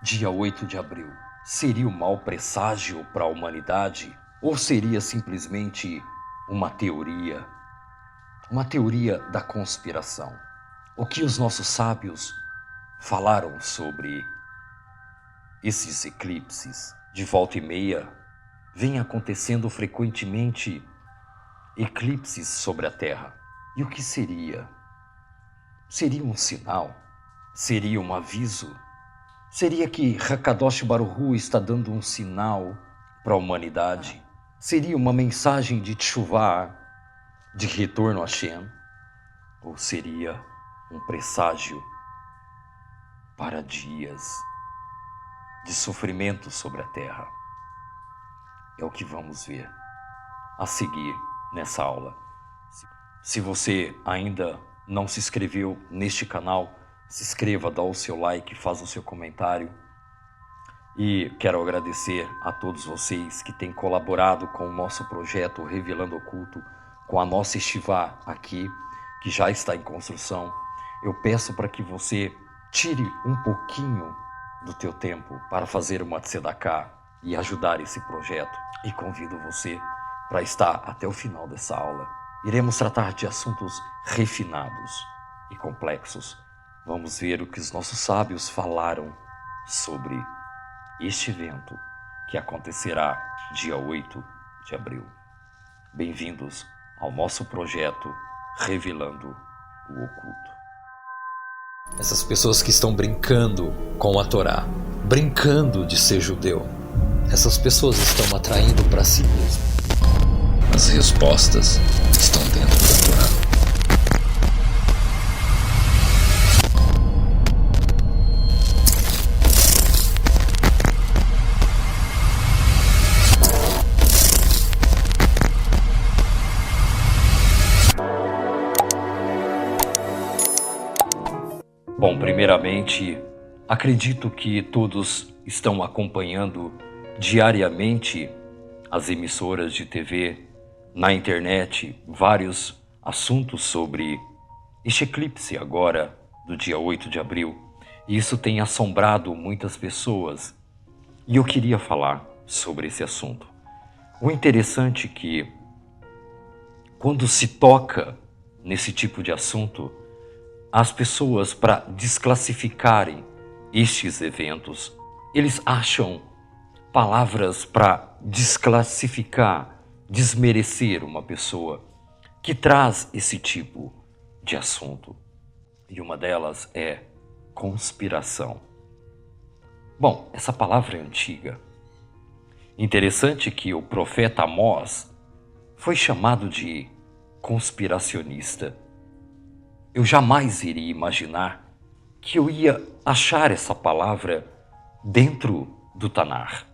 Dia 8 de abril, seria um mau presságio para a humanidade ou seria simplesmente uma teoria? Uma teoria da conspiração. O que os nossos sábios falaram sobre esses eclipses? De volta e meia, vem acontecendo frequentemente eclipses sobre a Terra. E o que seria? Seria um sinal? Seria um aviso? Seria que Hakadosh Baruch Hu está dando um sinal para a humanidade? Seria uma mensagem de Teshuvah, de retorno a Hashem? Ou seria um presságio para dias de sofrimento sobre a terra? É o que vamos ver a seguir nessa aula. Se você ainda não se inscreveu neste canal, se inscreva, dá o seu like, faz o seu comentário. E quero agradecer a todos vocês que têm colaborado com o nosso projeto Revelando Oculto, com a nossa estivá aqui, que já está em construção. Eu peço para que você tire um pouquinho do teu tempo para fazer uma tzedakah e ajudar esse projeto. E convido você para estar até o final dessa aula. Iremos tratar de assuntos refinados e complexos. Vamos ver o que os nossos sábios falaram sobre este evento que acontecerá dia 8 de abril. Bem-vindos ao nosso projeto Revelando o Oculto. Essas pessoas que estão brincando com a Torá, brincando de ser judeu, essas pessoas estão atraindo para si mesmas. As respostas estão dentro da Torá. Bom, primeiramente, acredito que todos estão acompanhando diariamente as emissoras de TV, na internet, vários assuntos sobre este eclipse agora do dia 8 de abril. E isso tem assombrado muitas pessoas. E eu queria falar sobre esse assunto. O interessante é que quando se toca nesse tipo de assunto, as pessoas, para desclassificarem estes eventos, eles acham palavras para desclassificar, desmerecer uma pessoa que traz esse tipo de assunto. E uma delas é conspiração. Bom, essa palavra é antiga. Interessante que o profeta Amós foi chamado de conspiracionista. Eu jamais iria imaginar que eu ia achar essa palavra dentro do Tanar.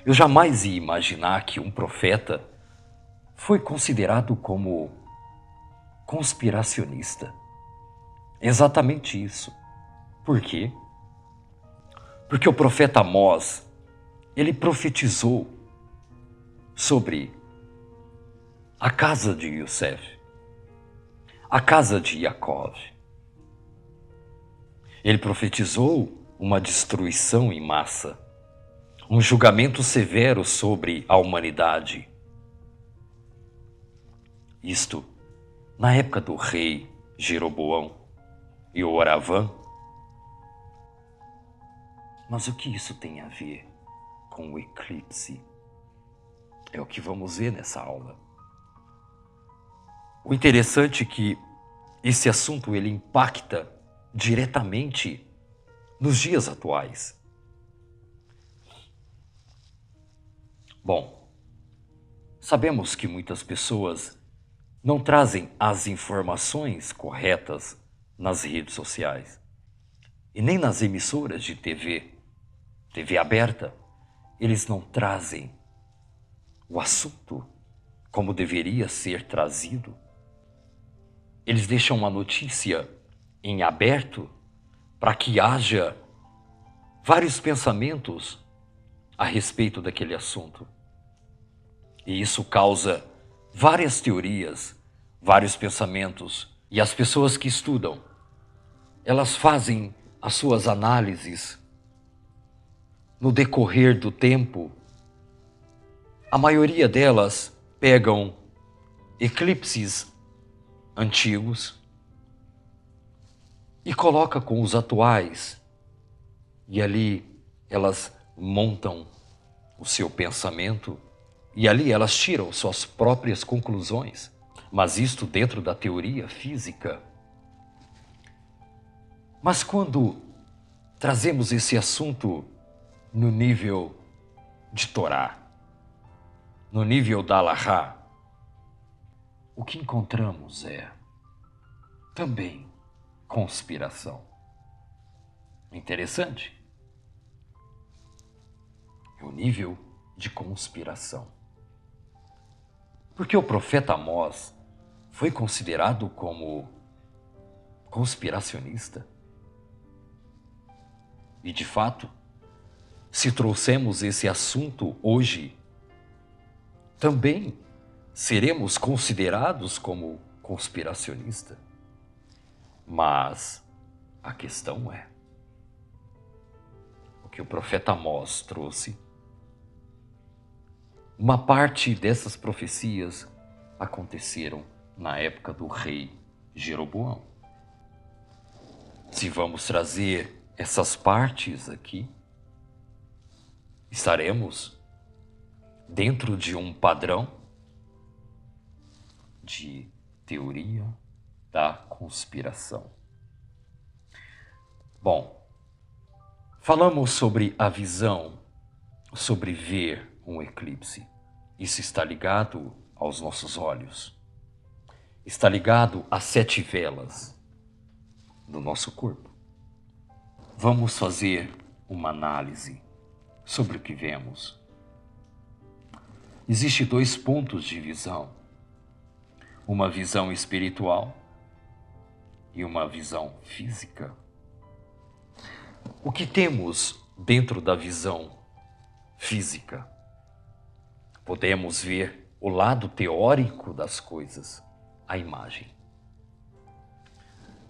Eu jamais ia imaginar que um profeta foi considerado como conspiracionista. Exatamente isso. Por quê? Porque o profeta Amós, ele profetizou sobre a casa de Yosef, a casa de Yaakov. Ele profetizou uma destruição em massa, um julgamento severo sobre a humanidade. Isto na época do rei Jeroboão e Oravã. Mas o que isso tem a ver com o eclipse? É o que vamos ver nessa aula. O interessante é que esse assunto ele impacta diretamente nos dias atuais. Bom, sabemos que muitas pessoas não trazem as informações corretas nas redes sociais e nem nas emissoras de TV aberta. Eles não trazem o assunto como deveria ser trazido. Eles deixam uma notícia em aberto para que haja vários pensamentos a respeito daquele assunto. E isso causa várias teorias, vários pensamentos. E as pessoas que estudam, elas fazem as suas análises no decorrer do tempo, a maioria delas pegam eclipses antigos e coloca com os atuais, e ali elas montam o seu pensamento e ali elas tiram suas próprias conclusões, mas isto dentro da teoria física. Mas quando trazemos esse assunto no nível de Torá, no nível da Alahá, o que encontramos é também conspiração. Interessante. É o nível de conspiração. Porque o profeta Amós foi considerado como conspiracionista. E de fato, se trouxermos esse assunto hoje, também seremos considerados como conspiracionista. Mas a questão é, o que o profeta Amós trouxe, uma parte dessas profecias aconteceram na época do rei Jeroboão. Se vamos trazer essas partes aqui, estaremos dentro de um padrão de teoria da conspiração. Bom, falamos sobre a visão, sobre ver um eclipse. Isso está ligado aos nossos olhos. Está ligado às 7 velas do nosso corpo. Vamos fazer uma análise sobre o que vemos. Existem 2 pontos de visão. Uma visão espiritual e uma visão física. O que temos dentro da visão física? Podemos ver o lado teórico das coisas, a imagem.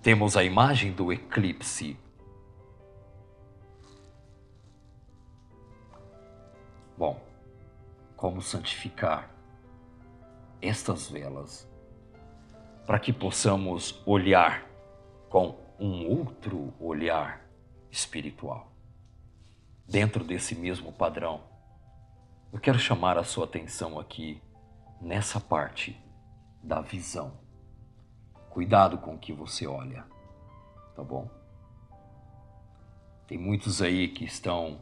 Temos a imagem do eclipse. Bom, como santificar estas velas para que possamos olhar com um outro olhar espiritual? Dentro desse mesmo padrão, eu quero chamar a sua atenção aqui nessa parte da visão. Cuidado com o que você olha, tá bom? Tem muitos aí que estão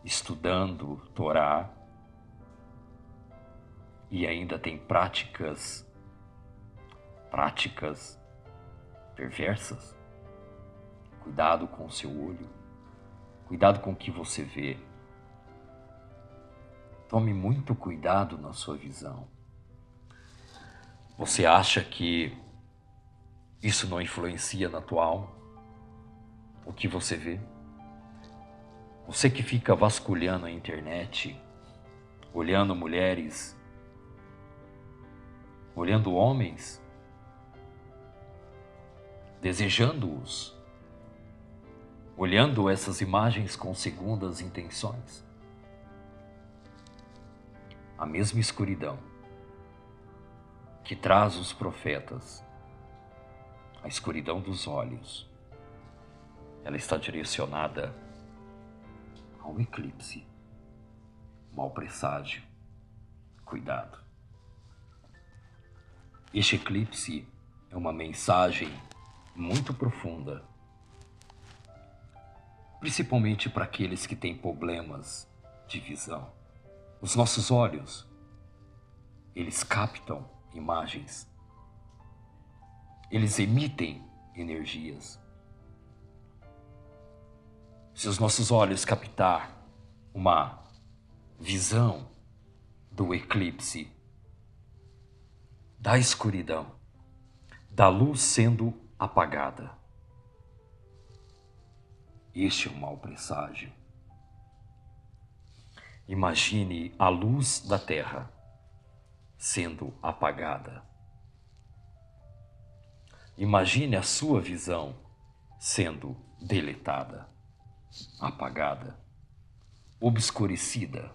estudando Torá e ainda tem práticas perversas. Cuidado com o seu olho, cuidado com o que você vê. Tome muito cuidado na sua visão. Você acha que isso não influencia na tua alma? O que você vê? Você que fica vasculhando a internet, olhando mulheres, olhando homens, desejando-os, olhando essas imagens com segundas intenções. A mesma escuridão que traz os profetas, a escuridão dos olhos, ela está direcionada ao eclipse, mau presságio, cuidado. Este eclipse é uma mensagem muito profunda, principalmente para aqueles que têm problemas de visão. Os nossos olhos, eles captam imagens, eles emitem energias. Se os nossos olhos captar uma visão do eclipse, da escuridão, da luz sendo apagada, este é um mau presságio. Imagine a luz da terra sendo apagada. Imagine a sua visão sendo deletada, apagada. obscurecida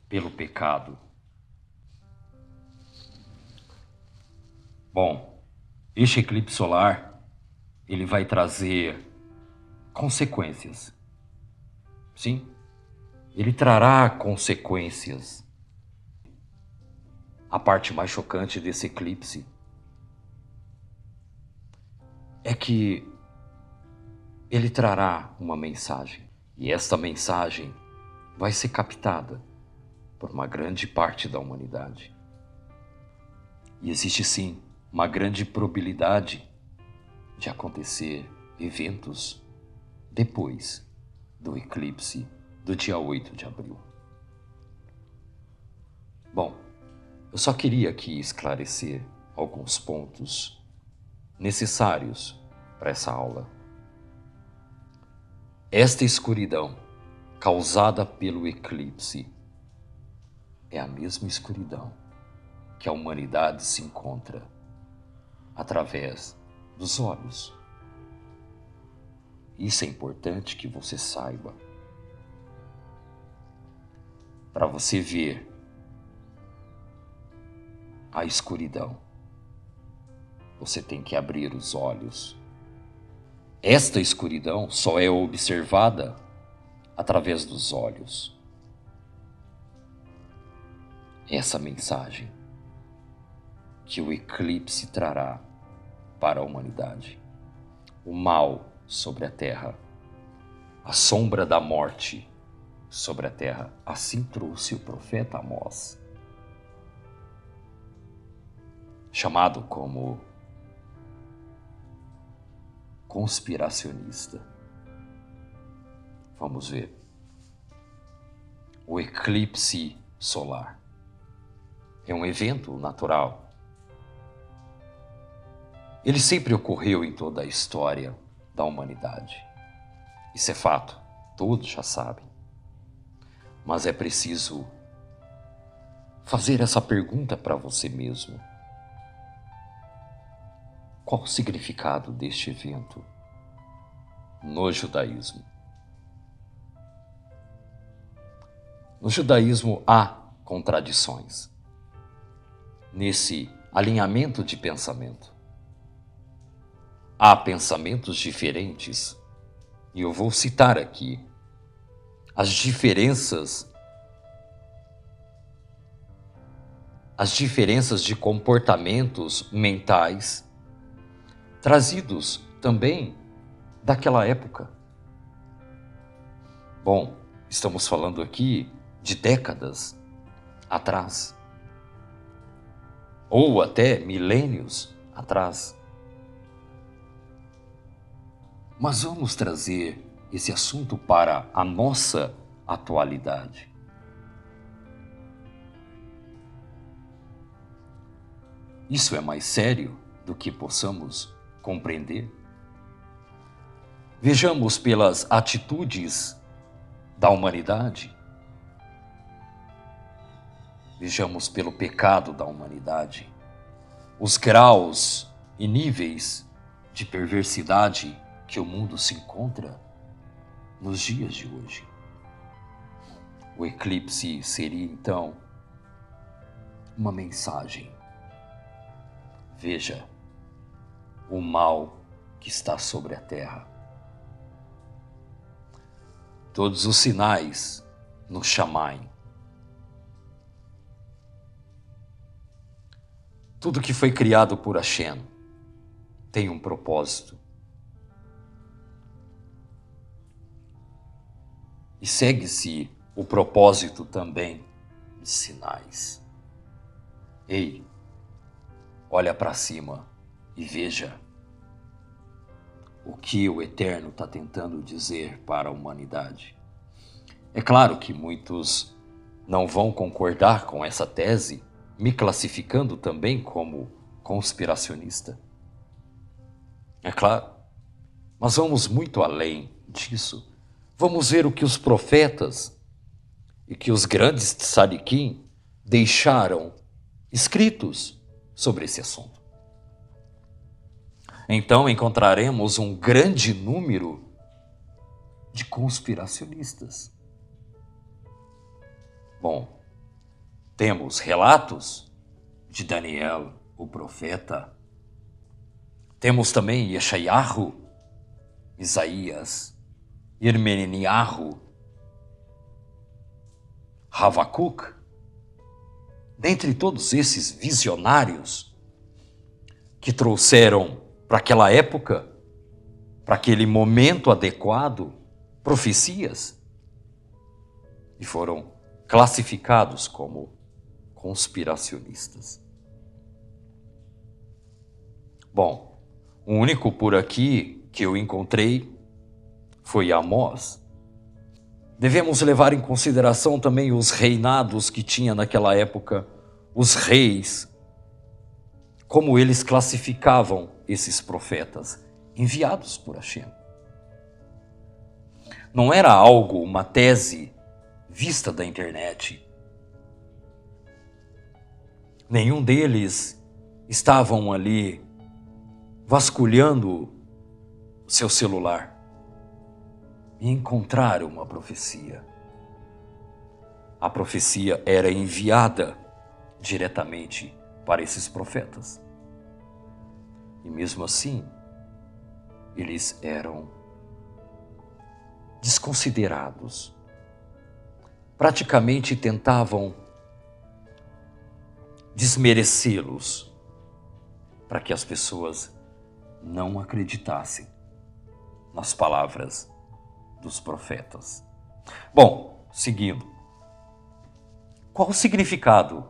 pelo pecado. Bom, este eclipse solar, ele vai trazer consequências. Sim, ele trará consequências. A parte mais chocante desse eclipse é que ele trará uma mensagem. E esta mensagem vai ser captada por uma grande parte da humanidade. E existe sim uma grande probabilidade de acontecer eventos depois do eclipse do dia 8 de abril. Bom, eu só queria aqui esclarecer alguns pontos necessários para essa aula. Esta escuridão causada pelo eclipse é a mesma escuridão que a humanidade se encontra através dos olhos. Isso é importante que você saiba. Para você ver a escuridão, você tem que abrir os olhos. Esta escuridão só é observada através dos olhos. Essa mensagem que o eclipse trará para a humanidade. O mal sobre a terra, a sombra da morte sobre a terra. Assim trouxe o profeta Amós, chamado como conspiracionista. Vamos ver. O eclipse solar é um evento natural. Ele sempre ocorreu em toda a história da humanidade. Isso é fato, todos já sabem. Mas é preciso fazer essa pergunta para você mesmo. Qual o significado deste evento no judaísmo? No judaísmo há contradições nesse alinhamento de pensamento. Há pensamentos diferentes, e eu vou citar aqui as diferenças de comportamentos mentais trazidos também daquela época. Bom, estamos falando aqui de décadas atrás, ou até milênios atrás. Mas vamos trazer esse assunto para a nossa atualidade. Isso é mais sério do que possamos compreender. Vejamos pelas atitudes da humanidade. Vejamos pelo pecado da humanidade. Os graus e níveis de perversidade que o mundo se encontra nos dias de hoje. O eclipse seria, então, uma mensagem. Veja o mal que está sobre a terra. Todos os sinais nos chamaem. Tudo que foi criado por Hashem tem um propósito. E segue-se o propósito também de sinais. Ei, olha para cima e veja o que o Eterno está tentando dizer para a humanidade. É claro que muitos não vão concordar com essa tese, me classificando também como conspiracionista. É claro, mas vamos muito além disso. Vamos ver o que os profetas e que os grandes tzadikim deixaram escritos sobre esse assunto. Então encontraremos um grande número de conspiracionistas. Bom, temos relatos de Daniel, o profeta. Temos também Yeshayahu, Isaías, Irmeniyahu, Habacuc. Dentre todos esses visionários que trouxeram para aquela época, para aquele momento adequado, profecias, e foram classificados como conspiracionistas. Bom, o único por aqui que eu encontrei foi Amós. Devemos levar em consideração também os reinados que tinha naquela época, os reis, como eles classificavam esses profetas enviados por Hashem. Não era algo, uma tese vista da internet. Nenhum deles estavam ali vasculhando seu celular e encontraram uma profecia. A profecia era enviada diretamente para esses profetas. E mesmo assim, eles eram desconsiderados. Praticamente tentavam desmerecê-los para que as pessoas não acreditassem nas palavras dos profetas. Bom, seguindo. Qual o significado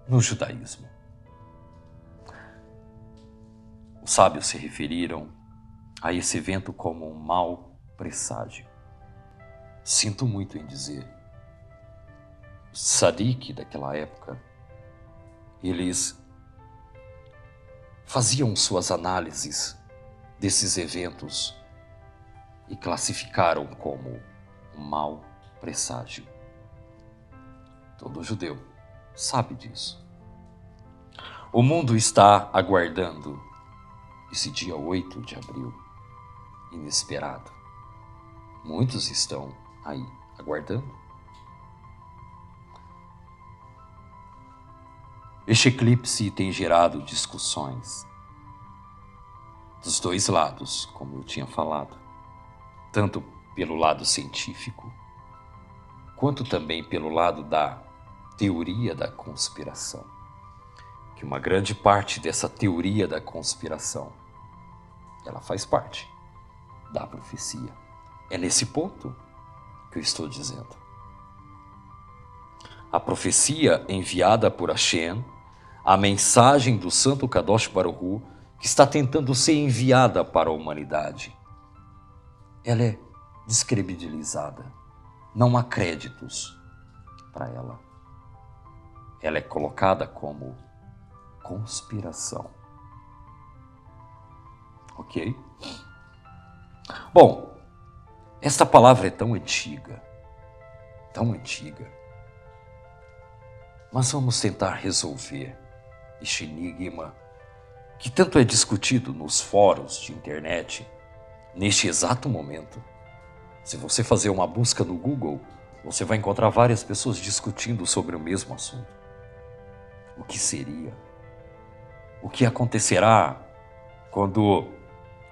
no judaísmo? Os sábios se referiram a esse evento como um mau presságio. Sinto muito em dizer. Os tzadik daquela época, eles faziam suas análises desses eventos e classificaram como um mau presságio. Todo judeu sabe disso. O mundo está aguardando esse dia 8 de abril, inesperado. Muitos estão aí aguardando. Este eclipse tem gerado discussões dos dois lados, como eu tinha falado, tanto pelo lado científico, quanto também pelo lado da teoria da conspiração. Que uma grande parte dessa teoria da conspiração, ela faz parte da profecia. É nesse ponto que eu estou dizendo. A profecia enviada por Hashem, a mensagem do Santo Kadosh Baruch Hu, que está tentando ser enviada para a humanidade, ela é descredibilizada. Não há créditos para ela. Ela é colocada como conspiração. Ok? Bom, esta palavra é tão antiga, mas vamos tentar resolver este enigma que tanto é discutido nos fóruns de internet neste exato momento. Se você fazer uma busca no Google, você vai encontrar várias pessoas discutindo sobre o mesmo assunto. O que seria? O que acontecerá quando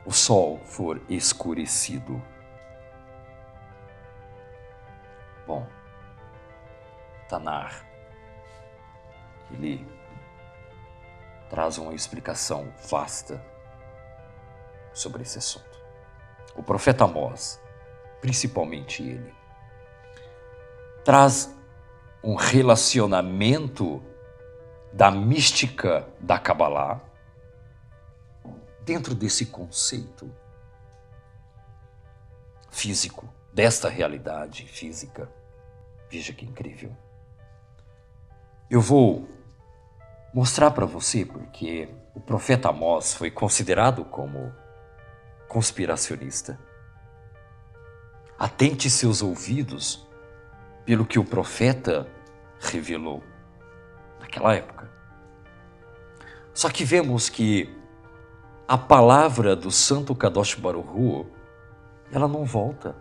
o sol for escurecido? Bom, Tanar, ele traz uma explicação vasta sobre esse assunto. O profeta Amós, principalmente ele, traz um relacionamento da mística da Kabbalah dentro desse conceito físico, desta realidade física. Veja que incrível. Eu vou mostrar para você porque o profeta Amós foi considerado como conspiracionista. Atente seus ouvidos pelo que o profeta revelou naquela época. Só que vemos que a palavra do Santo Kadosh Baruch Hu, ela não volta.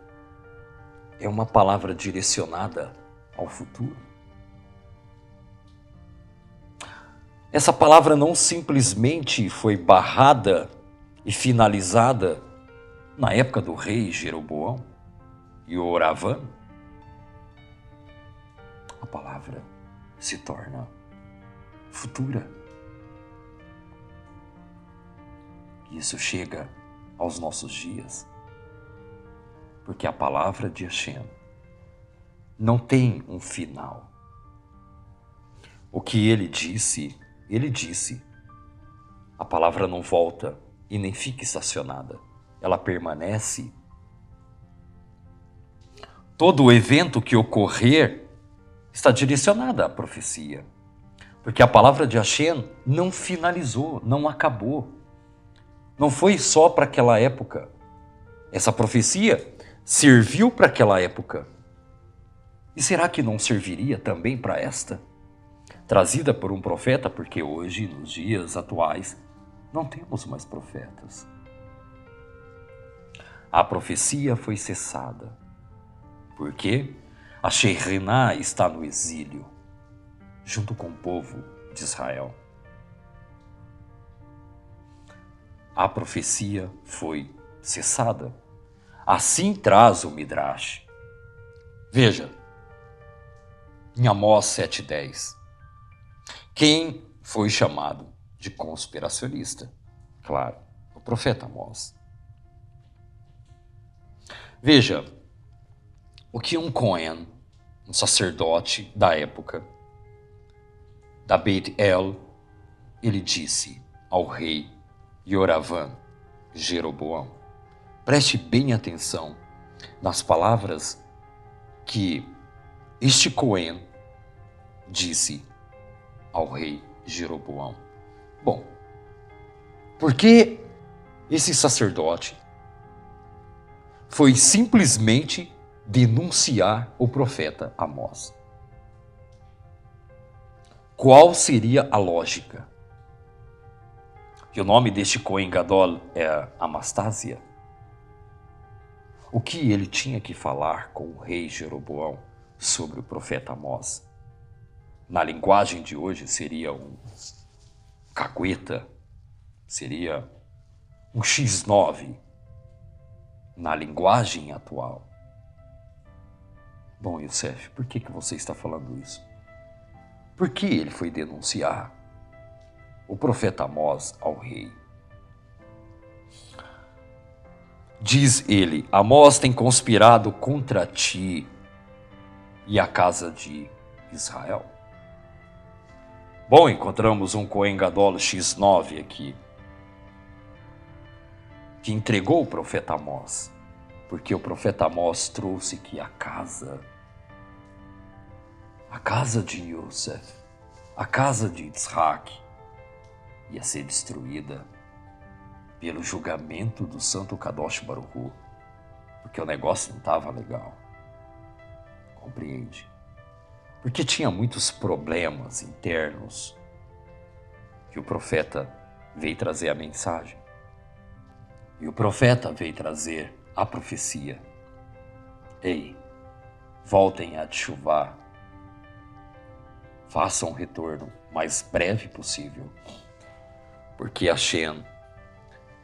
É uma palavra direcionada ao futuro. Essa palavra não simplesmente foi barrada e finalizada na época do rei Jeroboão e Oravam. A palavra se torna futura. E isso chega aos nossos dias, porque a palavra de Hashem não tem um final. O que ele disse, ele disse. A palavra não volta e nem fica estacionada. Ela permanece. Todo o evento que ocorrer está direcionado à profecia. Porque a palavra de Hashem não finalizou, não acabou. Não foi só para aquela época. Essa profecia serviu para aquela época. E será que não serviria também para esta? Trazida por um profeta, porque hoje, nos dias atuais, não temos mais profetas. A profecia foi cessada. Por quê? A Shekhinah está no exílio, junto com o povo de Israel. A profecia foi cessada. Assim traz o Midrash. Veja, em Amós 7,10, quem foi chamado de conspiracionista? Claro, o profeta Amós. Veja, o que um Cohen, um sacerdote da época, da Beit El, ele disse ao rei Yoravam, Jeroboão. Preste bem atenção nas palavras que este Cohen disse ao rei Jeroboão. Bom, por que esse sacerdote foi simplesmente denunciar o profeta Amós? Qual seria a lógica? E o nome deste Cohen Gadol é Amastásia. O que ele tinha que falar com o rei Jeroboão sobre o profeta Amós? Na linguagem de hoje seria um cagueta, seria um X9 na linguagem atual. Bom, Youssef, por que você está falando isso? Por que ele foi denunciar o profeta Amós ao rei? Diz ele, Amós tem conspirado contra ti e a casa de Israel. Bom, encontramos um Cohen Gadol X9 aqui, que entregou o profeta Amós, porque o profeta Amós trouxe que a casa de Yosef, a casa de Yitzhak, ia ser destruída pelo julgamento do santo Kadosh Baruch Hu, porque o negócio não estava legal. Compreende? Porque tinha muitos problemas internos que o profeta veio trazer a mensagem. E o profeta veio trazer a profecia. Ei, voltem a teshuvá, façam o retorno o mais breve possível, porque Hashem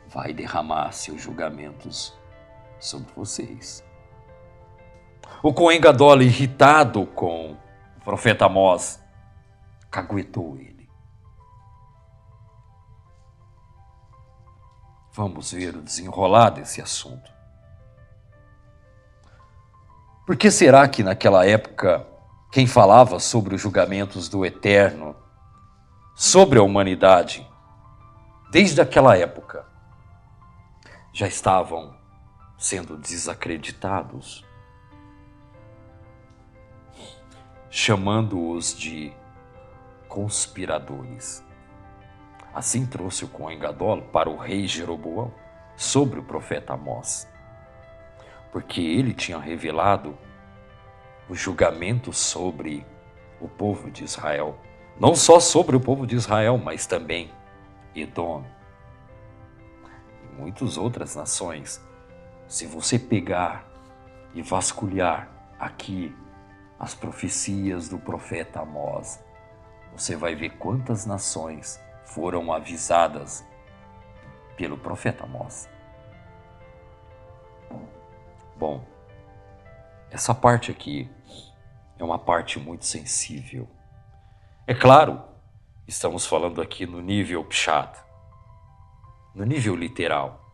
vai derramar seus julgamentos sobre vocês. O Cohen Gadol, irritado com o profeta Amós, caguetou ele. Vamos ver o desenrolar desse assunto. Por que será que naquela época quem falava sobre os julgamentos do Eterno, sobre a humanidade, desde aquela época, já estavam sendo desacreditados, chamando-os de conspiradores? Assim trouxe o Cohen Gadol para o rei Jeroboão sobre o profeta Amós, porque ele tinha revelado o julgamento sobre o povo de Israel, não só sobre o povo de Israel, mas também Edom e muitas outras nações. Se você pegar e vasculhar aqui as profecias do profeta Amós, você vai ver quantas nações foram avisadas pelo profeta Amós. Bom, essa parte aqui é uma parte muito sensível. É claro, estamos falando aqui no nível Pshat, no nível literal.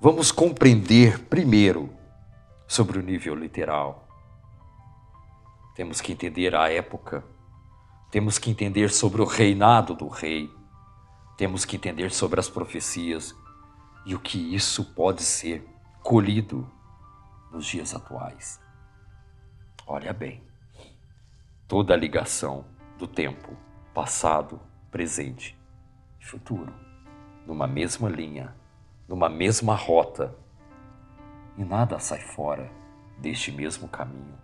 Vamos compreender primeiro sobre o nível literal. Temos que entender a época, temos que entender sobre o reinado do rei, temos que entender sobre as profecias e o que isso pode ser colhido nos dias atuais. Olha bem, toda a ligação do tempo passado, presente e futuro, numa mesma linha, numa mesma rota, e nada sai fora deste mesmo caminho.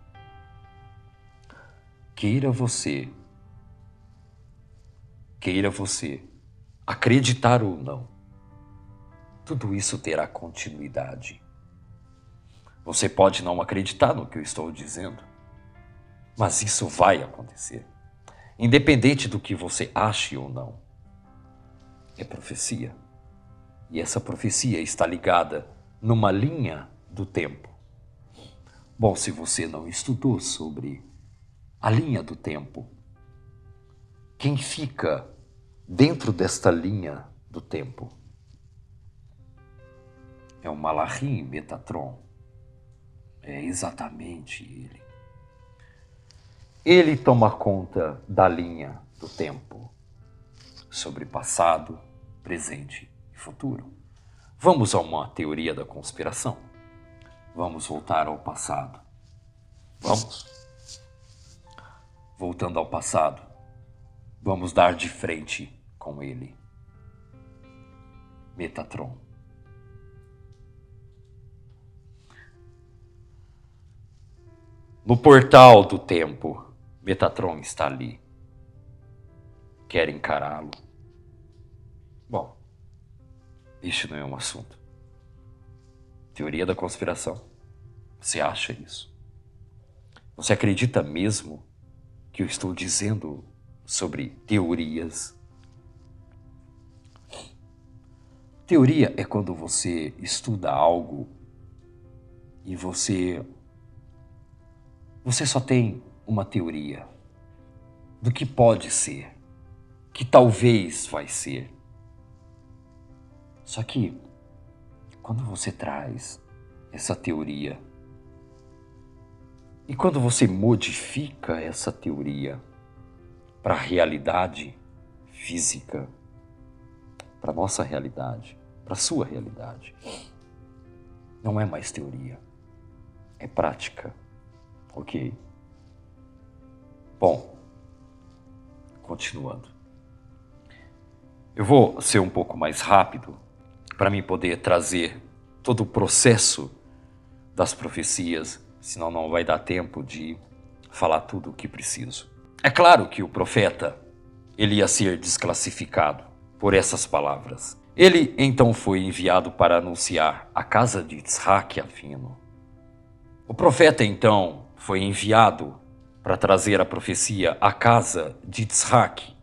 Queira você acreditar ou não, tudo isso terá continuidade. Você pode não acreditar no que eu estou dizendo, mas isso vai acontecer. Independente do que você ache ou não, é profecia. E essa profecia está ligada numa linha do tempo. Bom, se você não estudou sobre a linha do tempo, quem fica dentro desta linha do tempo é o Malachi Metatron. É exatamente ele. Ele toma conta da linha do tempo, sobre passado, presente e futuro. Vamos a uma teoria da conspiração. Vamos voltar ao passado. Vamos. Voltando ao passado, vamos dar de frente com ele. Metatron. No portal do tempo, Metatron está ali. Quer encará-lo? Bom, este não é um assunto. Teoria da conspiração. Você acha isso? Você acredita mesmo que eu estou dizendo sobre teorias? Teoria é quando você estuda algo e você só tem uma teoria do que pode ser, que talvez vai ser. Só que quando você traz essa teoria e quando você modifica essa teoria para a realidade física, para a nossa realidade, para a sua realidade, não é mais teoria, é prática. Ok? Bom, continuando. Eu vou ser um pouco mais rápido para mim poder trazer todo o processo das profecias, senão não vai dar tempo de falar tudo o que preciso. É claro que o profeta, ele ia ser desclassificado por essas palavras. Ele então foi enviado para anunciar a casa de Yitzhak Avinu. O profeta então foi enviado para trazer a profecia à casa de Yitzhak,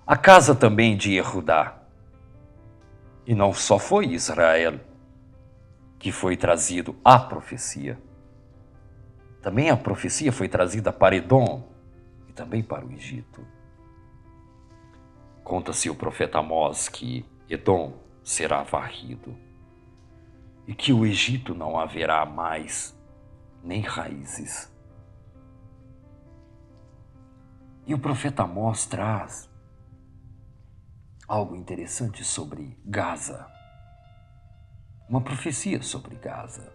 a casa também de Yehudá. E não só foi Israel que foi trazido a profecia. Também a profecia foi trazida para Edom e também para o Egito. Conta-se o profeta Amós que Edom será varrido e que o Egito não haverá mais nem raízes. E o profeta Amós traz algo interessante sobre Gaza. Uma profecia sobre Gaza.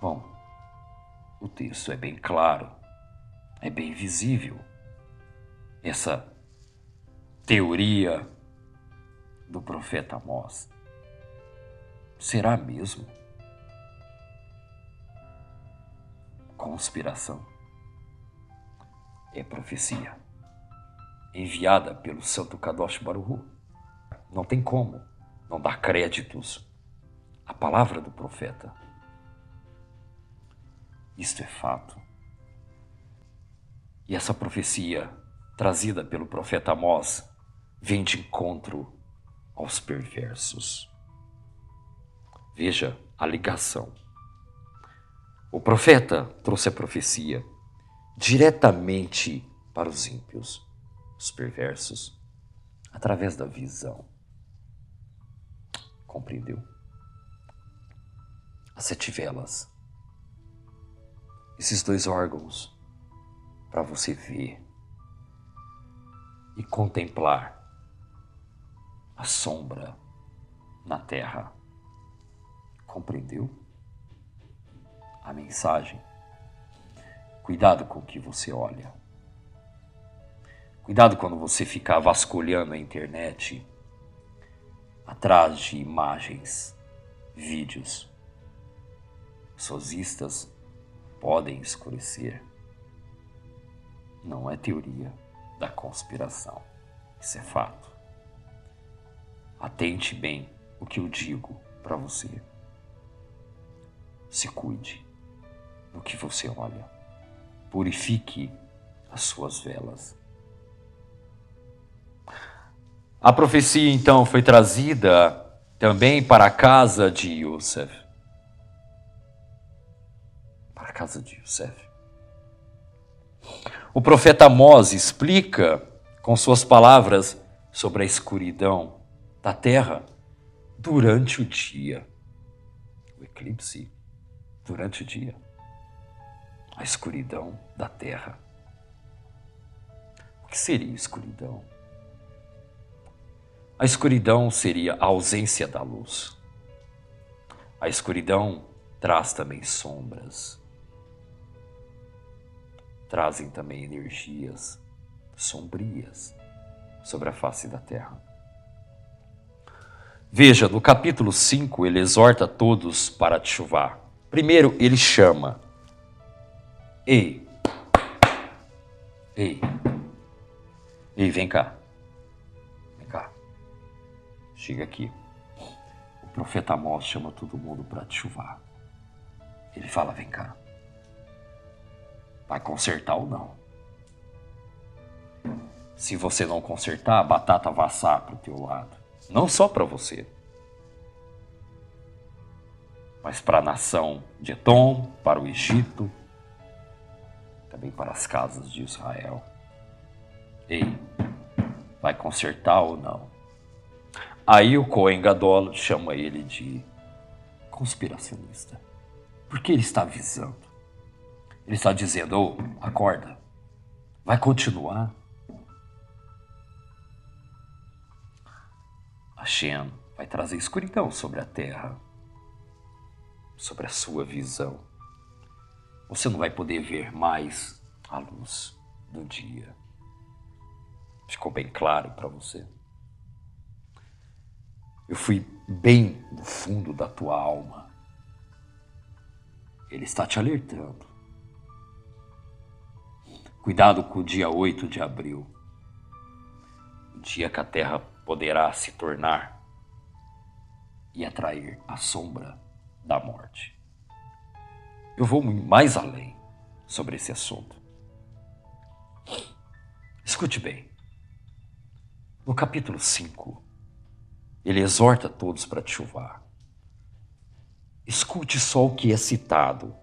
Bom, o texto é bem claro, é bem visível. Essa teoria do profeta Amós. Será mesmo conspiração? É profecia enviada pelo Santo Kadosh Baruch Hu. Não tem como não dar créditos à palavra do profeta. Isto é fato. E essa profecia, trazida pelo profeta Amós, vem de encontro aos perversos. Veja a ligação. O profeta trouxe a profecia diretamente para os ímpios, os perversos, através da visão. Compreendeu? As 7 velas. Esses 2 órgãos para você ver e contemplar a sombra na terra. Compreendeu? A mensagem. Cuidado com o que você olha. Cuidado quando você ficar vasculhando a internet atrás de imagens, vídeos. Suas vistas podem escurecer. Não é teoria da conspiração. Isso é fato. Atente bem o que eu digo para você. Se cuide no que você olha. Purifique as suas velas. A profecia então foi trazida também para a casa de Yosef. Para a casa de Yosef. O profeta Amós explica com suas palavras sobre a escuridão da terra durante o dia. O eclipse durante o dia. A escuridão da terra. O que seria escuridão? A escuridão seria a ausência da luz. A escuridão traz também sombras. Trazem também energias sombrias sobre a face da terra. Veja, no capítulo 5, ele exorta todos para tchuvá. Primeiro, ele chama. Ei, vem cá. Vem cá. Chega aqui. O profeta Amós chama todo mundo para tchuvá. Ele fala, vem cá. Vai consertar ou não? Se você não consertar, a batata vai assar para o teu lado. Não só para você, mas para a nação de Edom, para o Egito, também para as casas de Israel. Ei, vai consertar ou não? Aí o Cohen Gadol chama ele de conspiracionista, porque ele está avisando. Ele está dizendo, acorda, vai continuar. Hashem vai trazer escuridão sobre a terra, sobre a sua visão. Você não vai poder ver mais a luz do dia. Ficou bem claro para você? Eu fui bem no fundo da tua alma. Ele está te alertando. Cuidado com o dia 8 de abril. O dia que a terra poderá se tornar e atrair a sombra da morte. Eu vou mais além sobre esse assunto. Escute bem. No capítulo 5, ele exorta todos para tchuvá. Escute só o que é citado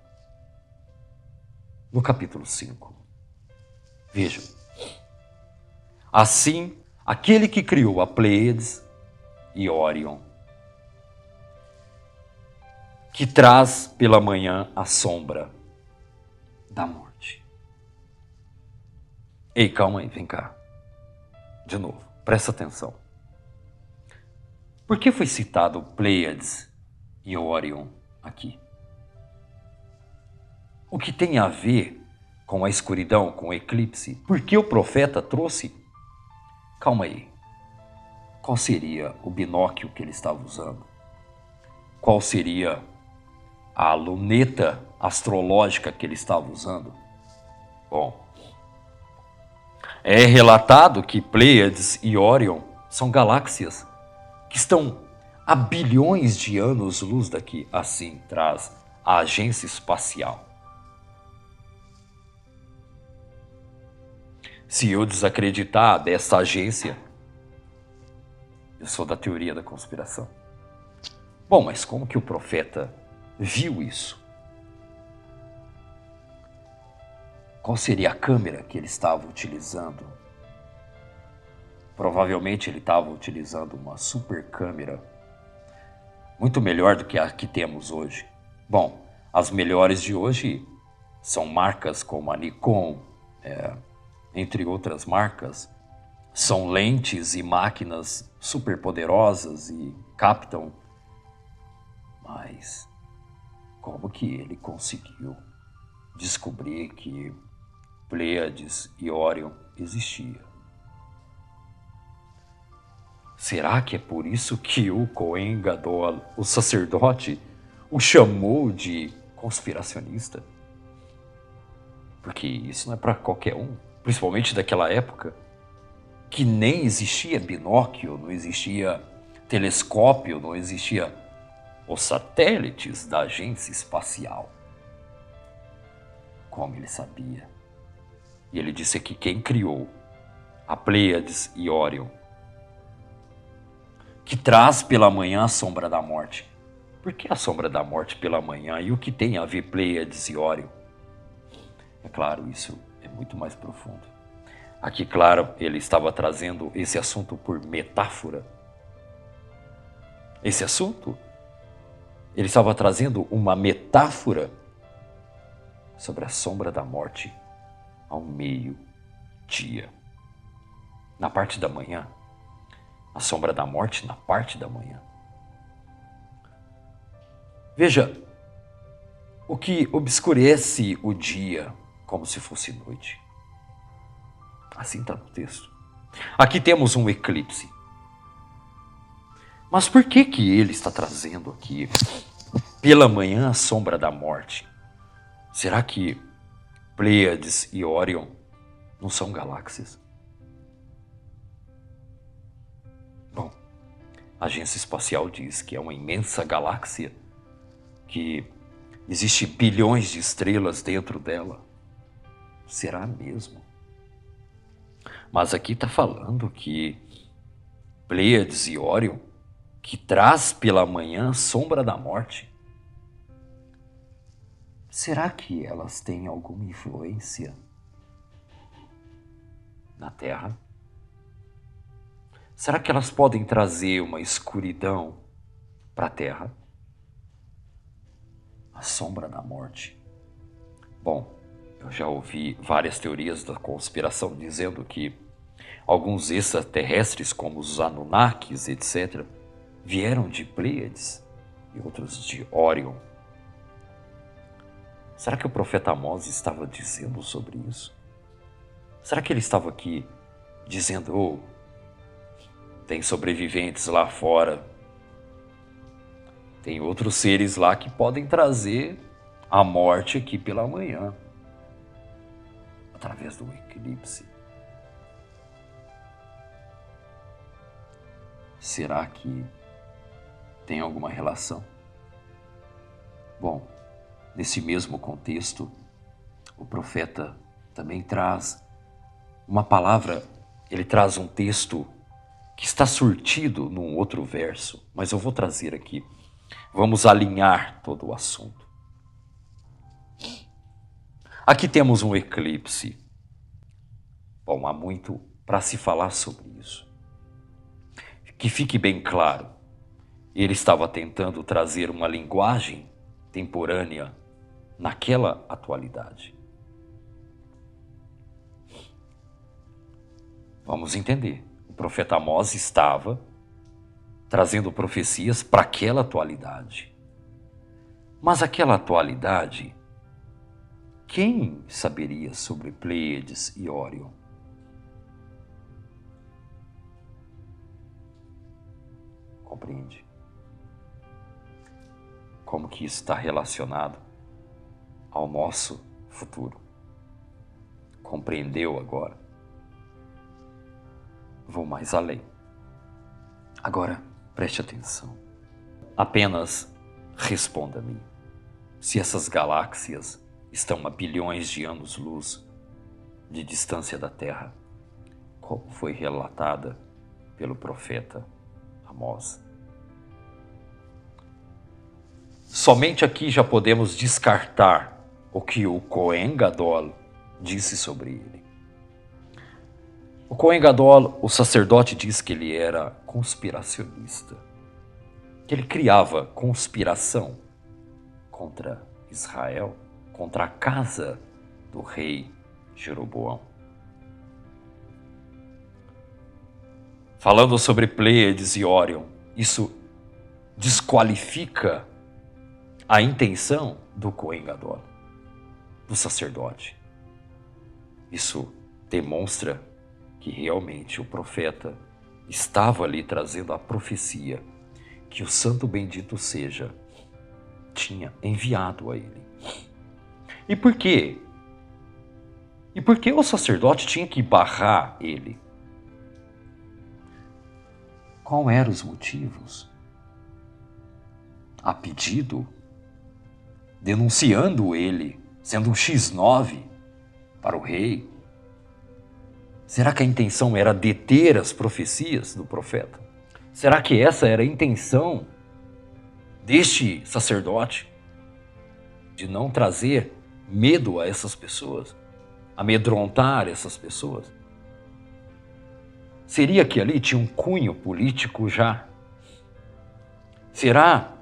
no capítulo 5. Vejam. Assim, aquele que criou a Pleiades e Órion, que traz pela manhã a sombra da morte. Ei, calma aí, vem cá. De novo, presta atenção. Por que foi citado Pleiades e Órion aqui? O que tem a ver com a escuridão, com o eclipse? Por que o profeta trouxe? Calma aí. Qual seria o binóquio que ele estava usando? Qual seria a luneta astrológica que ele estava usando? Bom, é relatado que Pleiades e Órion são galáxias que estão a bilhões de anos-luz daqui. Assim traz a agência espacial. Se eu desacreditar dessa agência, eu sou da teoria da conspiração. Bom, mas como que o profeta viu isso? Qual seria a câmera que ele estava utilizando? Provavelmente ele estava utilizando uma super câmera, muito melhor do que a que temos hoje. Bom, as melhores de hoje são marcas como a Nikon, entre outras marcas. São lentes e máquinas super poderosas e captam. Mas como que ele conseguiu descobrir que Pleiades e Órion existia? Será que é por isso que o Cohen Gadol, o sacerdote, o chamou de conspiracionista? Porque isso não é para qualquer um, principalmente daquela época, que nem existia binóculo, não existia telescópio, não existia os satélites da agência espacial. Como ele sabia? E ele disse que quem criou a Pleiades e Órion, que traz pela manhã a sombra da morte. Por que a sombra da morte pela manhã? E o que tem a ver Pleiades e Órion? É claro, isso é muito mais profundo. Aqui, claro, ele estava trazendo esse assunto por metáfora. Esse assunto, ele estava trazendo uma metáfora sobre a sombra da morte ao meio-dia. Na parte da manhã. A sombra da morte na parte da manhã. Veja, o que obscurece o dia como se fosse noite. Assim está no texto. Aqui temos um eclipse. Mas por que ele está trazendo aqui pela manhã a sombra da morte? Será que Pleiades e Órion não são galáxias? Bom, a agência espacial diz que é uma imensa galáxia, que existe bilhões de estrelas dentro dela. Será mesmo? Mas aqui está falando que Pleiades e Órion, que traz pela manhã sombra da morte. Será que elas têm alguma influência na Terra? Será que elas podem trazer uma escuridão para a Terra? A sombra da morte. Bom, eu já ouvi várias teorias da conspiração dizendo que alguns extraterrestres, como os Anunnakis, etc., vieram de Pleiades e outros de Órion. Será que o profeta Amós estava dizendo sobre isso? Será que ele estava aqui dizendo, tem sobreviventes lá fora, tem outros seres lá que podem trazer a morte aqui pela manhã, através do eclipse? Será que tem alguma relação? Bom, nesse mesmo contexto, o profeta também traz uma palavra, ele traz um texto que está surtido num outro verso, mas eu vou trazer aqui. Vamos alinhar todo o assunto. Aqui temos um eclipse. Bom, há muito para se falar sobre isso. Que fique bem claro, ele estava tentando trazer uma linguagem temporânea naquela atualidade. Vamos entender. O profeta Amós estava trazendo profecias para aquela atualidade. Mas aquela atualidade, quem saberia sobre Pleiades e Órion? Compreende? Como que isso está relacionado ao nosso futuro? Compreendeu agora? Vou mais além. Agora, preste atenção. Apenas responda-me. Se essas galáxias estão a bilhões de anos-luz, de distância da terra, como foi relatada pelo profeta Amós. Somente aqui já podemos descartar o que o Cohen Gadol disse sobre ele. O Cohen Gadol, o sacerdote, diz que ele era conspiracionista, que ele criava conspiração contra Israel, contra a casa do rei Jeroboão. Falando sobre Pleiades e Órion, isso desqualifica a intenção do Cohen Gadol, do sacerdote. Isso demonstra que realmente o profeta estava ali trazendo a profecia que o Santo Bendito seja tinha enviado a ele. E por quê? E por que o sacerdote tinha que barrar ele? Quais eram os motivos? A pedido, denunciando ele, sendo um X9 para o rei. Será que a intenção era deter as profecias do profeta? Será que essa era a intenção deste sacerdote? De não trazer medo a essas pessoas? Amedrontar essas pessoas? Seria que ali tinha um cunho político já? Será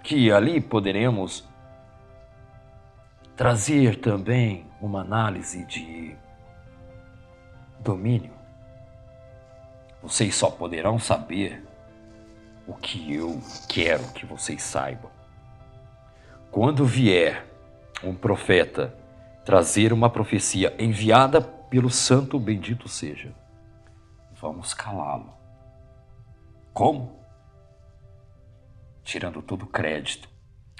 que ali poderemos trazer também uma análise de domínio? Vocês só poderão saber o que eu quero que vocês saibam. Quando vier um profeta trazer uma profecia enviada pelo Santo Bendito seja, vamos calá-lo. Como? Tirando todo o crédito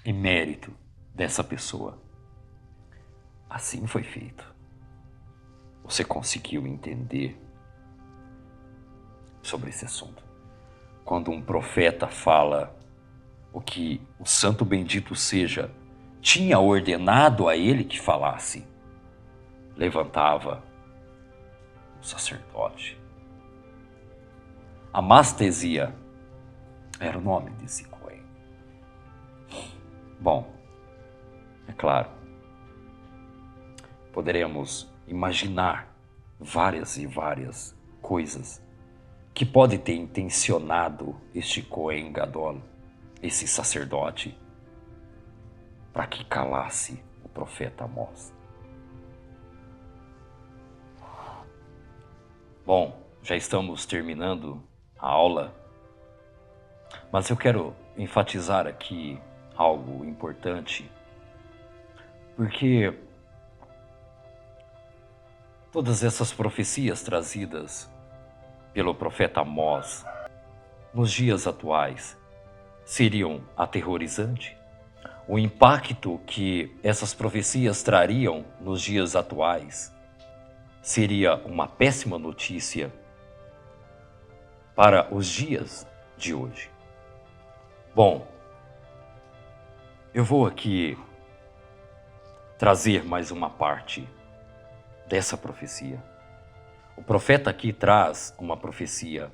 e mérito dessa pessoa. Assim foi feito. Você conseguiu entender sobre esse assunto? Quando um profeta fala o que o Santo Bendito seja tinha ordenado a ele que falasse, levantava o sacerdote. Amastesia era o nome desse Cohen. Bom, é claro, poderemos imaginar várias e várias coisas que pode ter intencionado este Cohen Gadol, esse sacerdote, para que calasse o profeta Amós. Bom, já estamos terminando a aula, mas eu quero enfatizar aqui algo importante, porque todas essas profecias trazidas pelo profeta Amós nos dias atuais seriam aterrorizantes? O impacto que essas profecias trariam nos dias atuais seria uma péssima notícia para os dias de hoje. Bom, eu vou aqui trazer mais uma parte dessa profecia. O profeta aqui traz uma profecia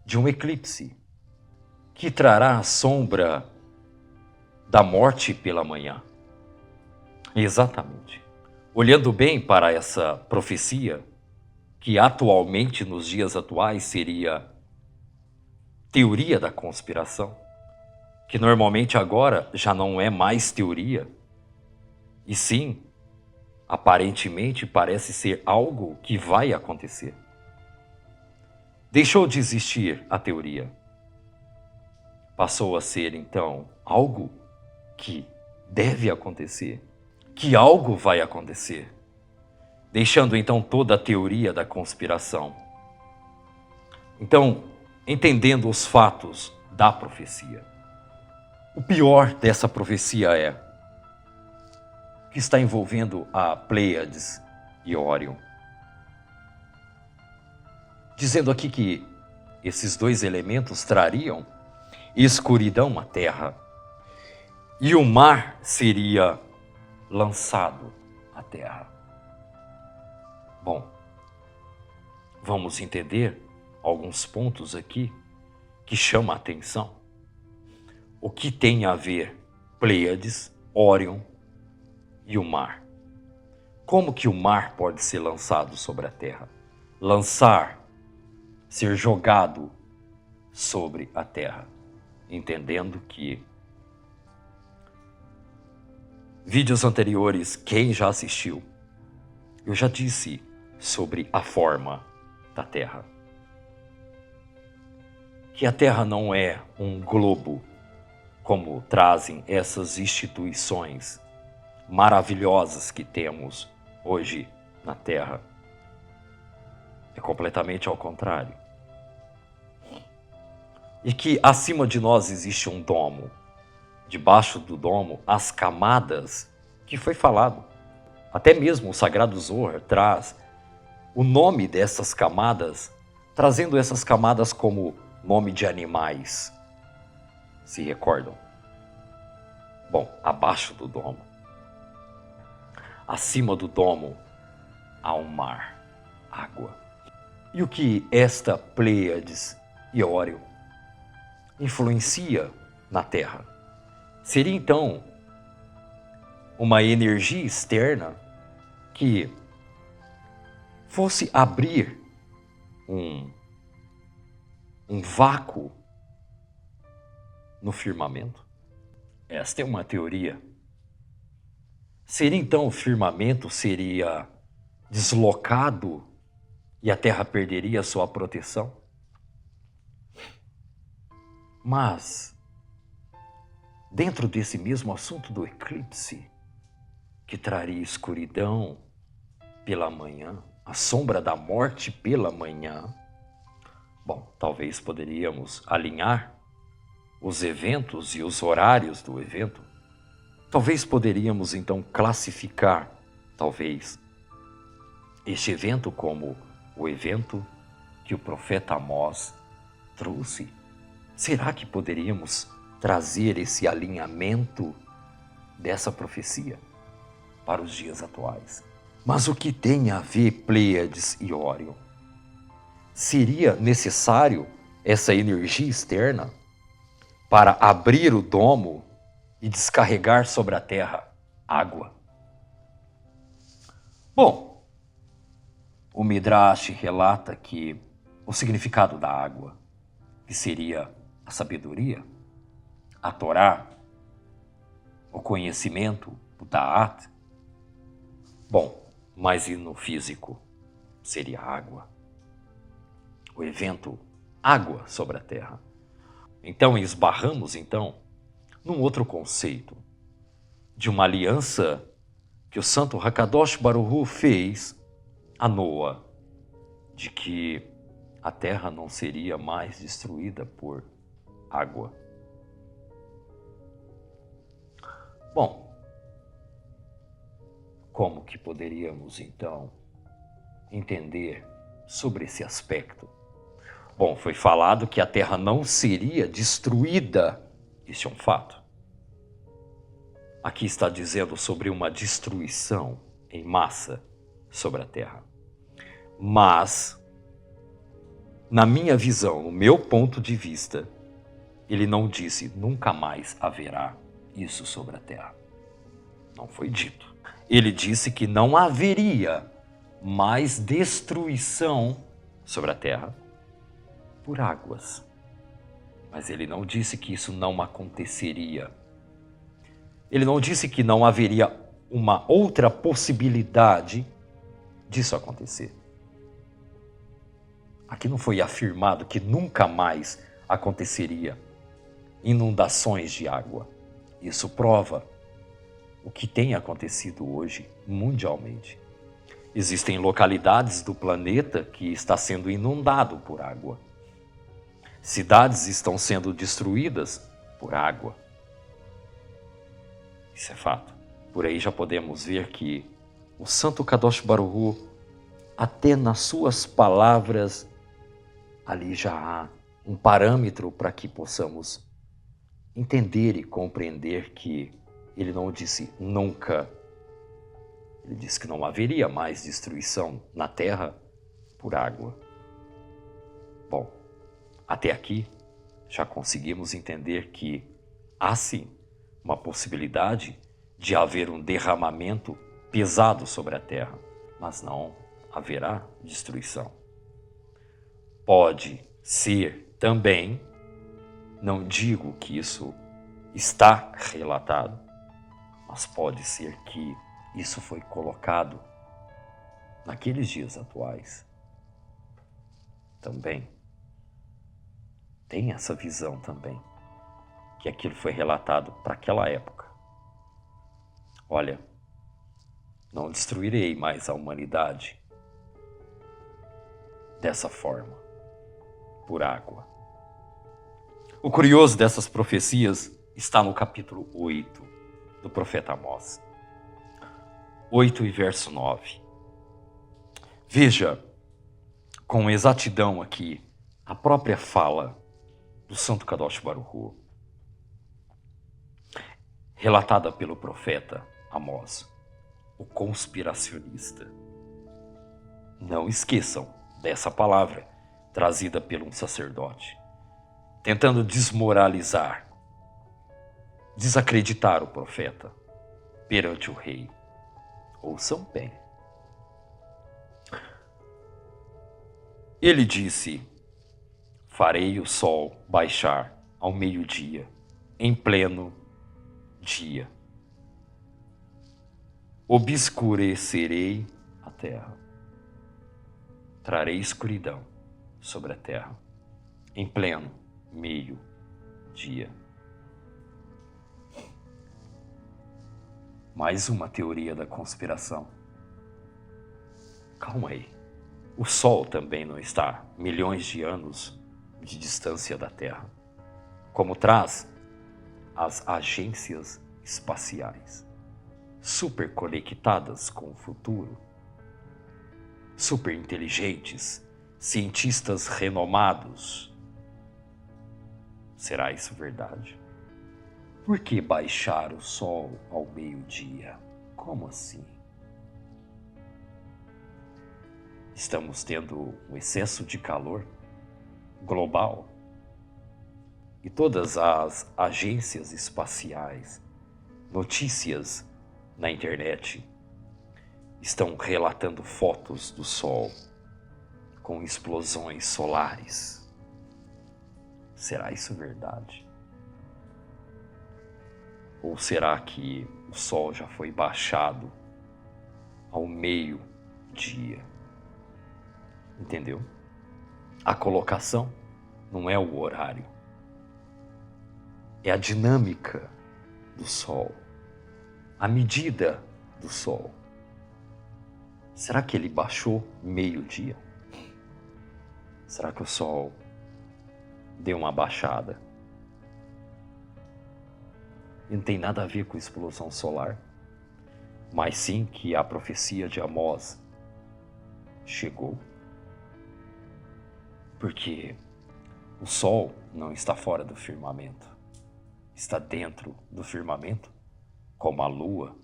de um eclipse que trará a sombra da morte pela manhã. Exatamente. Olhando bem para essa profecia, que atualmente, nos dias atuais, seria teoria da conspiração, que normalmente agora já não é mais teoria, e sim, aparentemente parece ser algo que vai acontecer. Deixou de existir a teoria. Passou a ser, então, algo que deve acontecer, que algo vai acontecer, deixando então toda a teoria da conspiração. Então, entendendo os fatos da profecia, o pior dessa profecia é que está envolvendo a Pleiades e Órion, dizendo aqui que esses dois elementos trariam escuridão à terra e o mar seria lançado à terra. Bom, vamos entender alguns pontos aqui que chamam a atenção. O que tem a ver Pleiades, Órion e o mar? Como que o mar pode ser lançado sobre a Terra? Lançar, ser jogado sobre a Terra. Entendendo que vídeos anteriores, quem já assistiu, eu já disse sobre a forma da Terra. Que a Terra não é um globo, como trazem essas instituições maravilhosas que temos hoje na Terra. É completamente ao contrário. E que acima de nós existe um domo. Debaixo do domo, as camadas que foi falado. Até mesmo o Sagrado Zohar traz o nome dessas camadas, trazendo essas camadas como nome de animais. Se recordam? Bom, abaixo do domo. Acima do domo há um mar, água. E o que esta Pleiades e Órion influencia na Terra? Seria então uma energia externa que fosse abrir um vácuo no firmamento? Esta é uma teoria. Seria então o firmamento seria deslocado e a Terra perderia sua proteção? Mas, dentro desse mesmo assunto do eclipse, que traria escuridão pela manhã, a sombra da morte pela manhã, bom, talvez poderíamos alinhar os eventos e os horários do evento. Talvez poderíamos então classificar, talvez, este evento como o evento que o profeta Amós trouxe. Será que poderíamos trazer esse alinhamento dessa profecia para os dias atuais? Mas o que tem a ver Pleiades e Órion? Seria necessário essa energia externa para abrir o domo e descarregar sobre a Terra água? Bom, o Midrash relata que o significado da água, que seria a sabedoria, a Torá, o conhecimento, o Da'at. Bom, mas e no físico? Seria água. O evento água sobre a Terra. Então esbarramos num outro conceito de uma aliança que o santo Hakadosh Baruch Hu fez a Noa, de que a Terra não seria mais destruída por água. Bom, como que poderíamos então entender sobre esse aspecto? Bom, foi falado que a Terra não seria destruída, isso é um fato. Aqui está dizendo sobre uma destruição em massa sobre a Terra. Mas, na minha visão, no meu ponto de vista, ele não disse nunca mais haverá isso sobre a Terra. Não foi dito. Ele disse que não haveria mais destruição sobre a Terra por águas. Mas ele não disse que isso não aconteceria. Ele não disse que não haveria uma outra possibilidade disso acontecer. Aqui não foi afirmado que nunca mais aconteceria inundações de água. Isso prova o que tem acontecido hoje mundialmente. Existem localidades do planeta que está sendo inundado por água. Cidades estão sendo destruídas por água. Isso é fato. Por aí já podemos ver que o santo Kadosh Baruch Hu, até nas suas palavras, ali já há um parâmetro para que possamos entender e compreender que ele não disse nunca Ele disse que não haveria mais destruição na Terra por água. Bom, até aqui já conseguimos entender que há sim uma possibilidade de haver um derramamento pesado sobre a Terra, mas não haverá destruição. Pode ser também, não digo que isso está relatado, mas pode ser que isso foi colocado naqueles dias atuais. Também tem essa visão também, que aquilo foi relatado para aquela época. Olha, não destruirei mais a humanidade dessa forma, por água. O curioso dessas profecias está no capítulo 8 do profeta Amós. 8 e verso 9. Veja com exatidão aqui a própria fala do Santo Kadosh Baruch Hu, relatada pelo profeta Amós, o conspiracionista. Não esqueçam dessa palavra trazida por um sacerdote, tentando desmoralizar, desacreditar o profeta perante o rei. Ouçam bem. Ele disse: farei o sol baixar ao meio-dia, em pleno dia. Obscurecerei a terra. Trarei escuridão sobre a terra, em pleno meio-dia. Mais uma teoria da conspiração. Calma aí. O Sol também não está milhões de anos de distância da Terra, como traz as agências espaciais, super conectadas com o futuro, super inteligentes, cientistas renomados. Será isso verdade? Por que baixar o sol ao meio-dia? Como assim? Estamos tendo um excesso de calor global e todas as agências espaciais, notícias na internet, estão relatando fotos do Sol com explosões solares. Será isso verdade? Ou será que o Sol já foi baixado ao meio-dia? Entendeu? A colocação não é o horário. É a dinâmica do Sol. A medida do Sol. Será que ele baixou meio-dia? Será que o Sol deu uma baixada? E não tem nada a ver com explosão solar, mas sim que a profecia de Amós chegou. Porque o Sol não está fora do firmamento, está dentro do firmamento, como a Lua,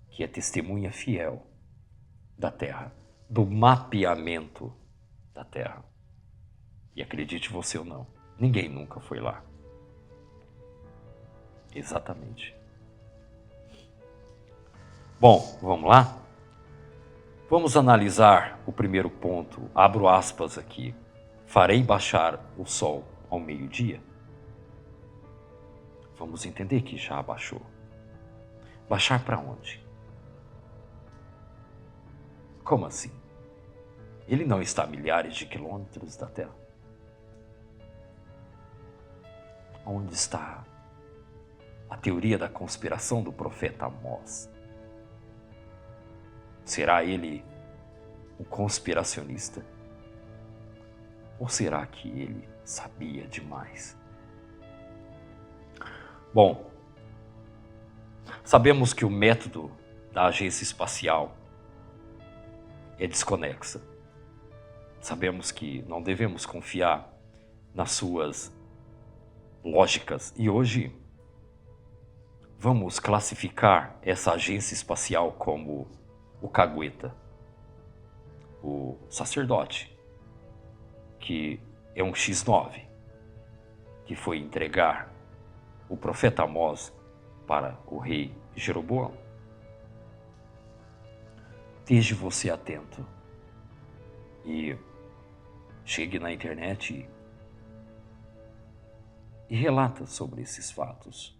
que é testemunha fiel da Terra, do mapeamento da Terra. E acredite você ou não, ninguém nunca foi lá. Exatamente. Bom, vamos lá? Vamos analisar o primeiro ponto. Abro aspas aqui. Farei baixar o sol ao meio-dia. Vamos entender que já baixou. Baixar para onde? Como assim? Ele não está a milhares de quilômetros da Terra? Onde está a teoria da conspiração do profeta Amós? Será ele um conspiracionista? Ou será que ele sabia demais? Bom, sabemos que o método da agência espacial é desconexa. Sabemos que não devemos confiar nas suas lógicas. E hoje vamos classificar essa agência espacial como o cagueta, o sacerdote, que é um X9, que foi entregar o profeta Amós para o rei Jeroboão. Esteja você atento e chegue na internet e relata sobre esses fatos.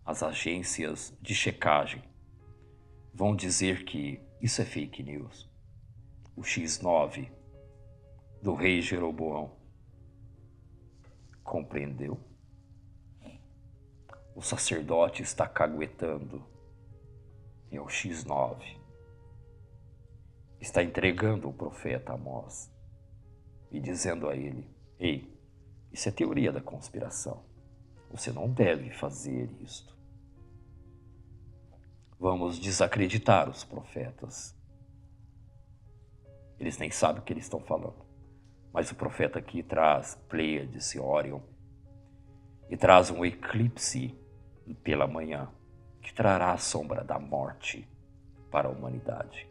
As agências de checagem vão dizer que isso é fake news. O X9 do rei Jeroboão. Compreendeu? O sacerdote está caguetando. É o X9. Está entregando o profeta Amós e dizendo a ele: ei, isso é teoria da conspiração. Você não deve fazer isto. Vamos desacreditar os profetas. Eles nem sabem o que eles estão falando. Mas o profeta aqui traz Pleiades e Órion e traz um eclipse pela manhã que trará a sombra da morte para a humanidade.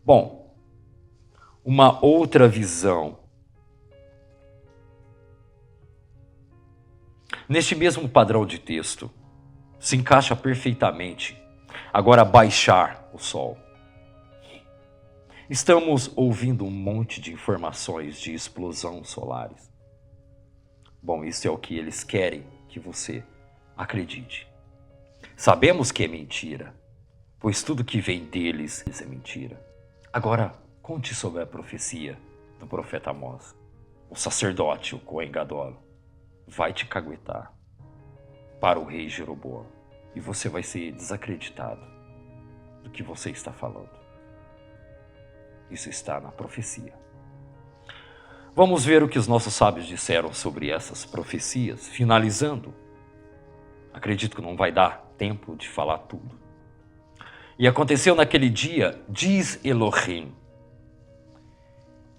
Bom, uma outra visão. Neste mesmo padrão de texto, se encaixa perfeitamente agora baixar o sol. Estamos ouvindo um monte de informações de explosão solares. Bom, isso é o que eles querem que você acredite. Sabemos que é mentira, pois tudo que vem deles é mentira. Agora, conte sobre a profecia do profeta Amós. O sacerdote, o Cohen Gadol, vai te caguetar para o rei Jeroboão e você vai ser desacreditado do que você está falando. Isso está na profecia. Vamos ver o que os nossos sábios disseram sobre essas profecias, finalizando. Acredito que não vai dar tempo de falar tudo. E aconteceu naquele dia, diz Elohim,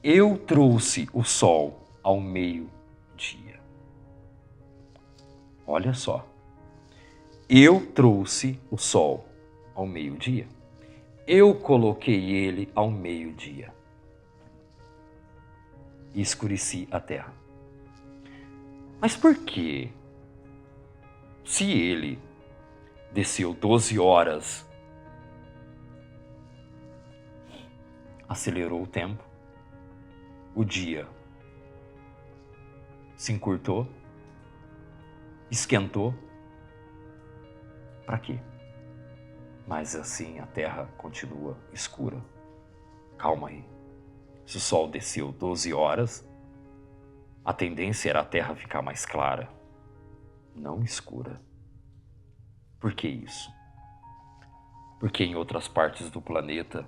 eu trouxe o sol ao meio-dia. Olha só, eu trouxe o sol ao meio-dia. Eu coloquei ele ao meio-dia e escureci a terra. Mas por quê? Se ele desceu 12 horas, acelerou o tempo, o dia se encurtou, esquentou, para quê? Mas assim a terra continua escura. Calma aí. Se o sol desceu 12 horas, a tendência era a terra ficar mais clara, não escura. Por que isso? Porque em outras partes do planeta,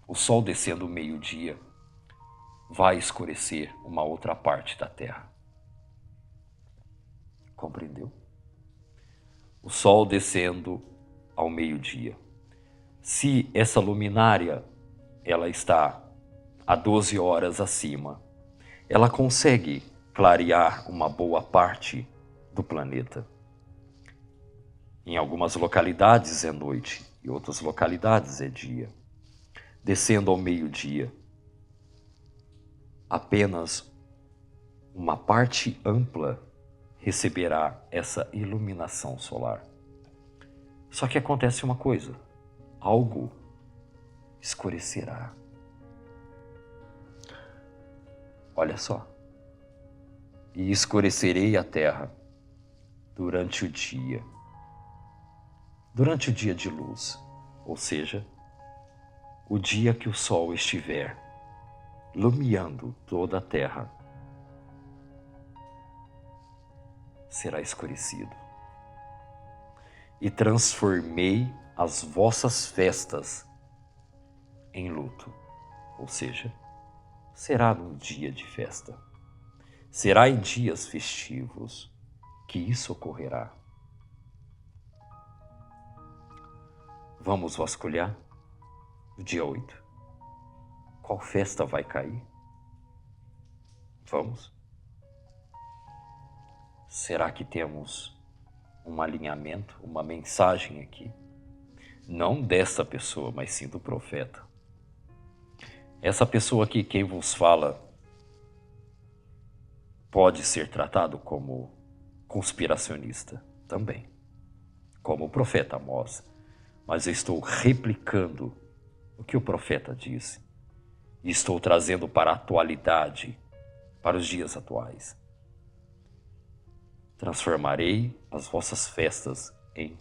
o sol descendo meio-dia vai escurecer uma outra parte da terra. Compreendeu? O sol descendo ao meio-dia. Se essa luminária ela está a 12 horas acima, ela consegue clarear uma boa parte do planeta. Em algumas localidades é noite, em outras localidades é dia. Descendo ao meio-dia, apenas uma parte ampla receberá essa iluminação solar. Só que acontece uma coisa, algo escurecerá. Olha só. E escurecerei a terra durante o dia de luz, ou seja, o dia que o sol estiver lumiando toda a terra, será escurecido. E transformei as vossas festas em luto, ou seja, será num dia de festa. Será em dias festivos que isso ocorrerá. Vamos vasculhar o dia 8. Qual festa vai cair? Vamos? Será que temos um alinhamento, uma mensagem aqui? não dessa pessoa, mas sim do profeta. Essa pessoa aqui, quem vos fala, pode ser tratado como conspiracionista também, como o profeta Amós. Mas eu estou replicando o que o profeta disse e estou trazendo para a atualidade, para os dias atuais. Transformarei as vossas festas em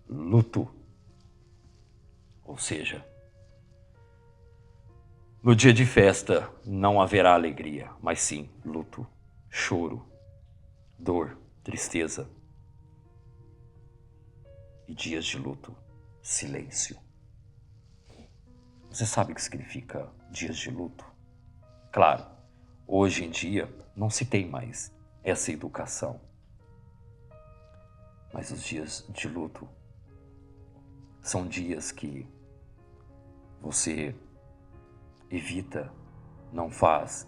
luto. Ou seja, no dia de festa não haverá alegria, mas sim luto, choro, dor, tristeza. E dias de luto, silêncio. Você sabe o que significa dias de luto? Claro, hoje em dia não se tem mais essa educação. Mas os dias de luto são dias que você evita, não faz.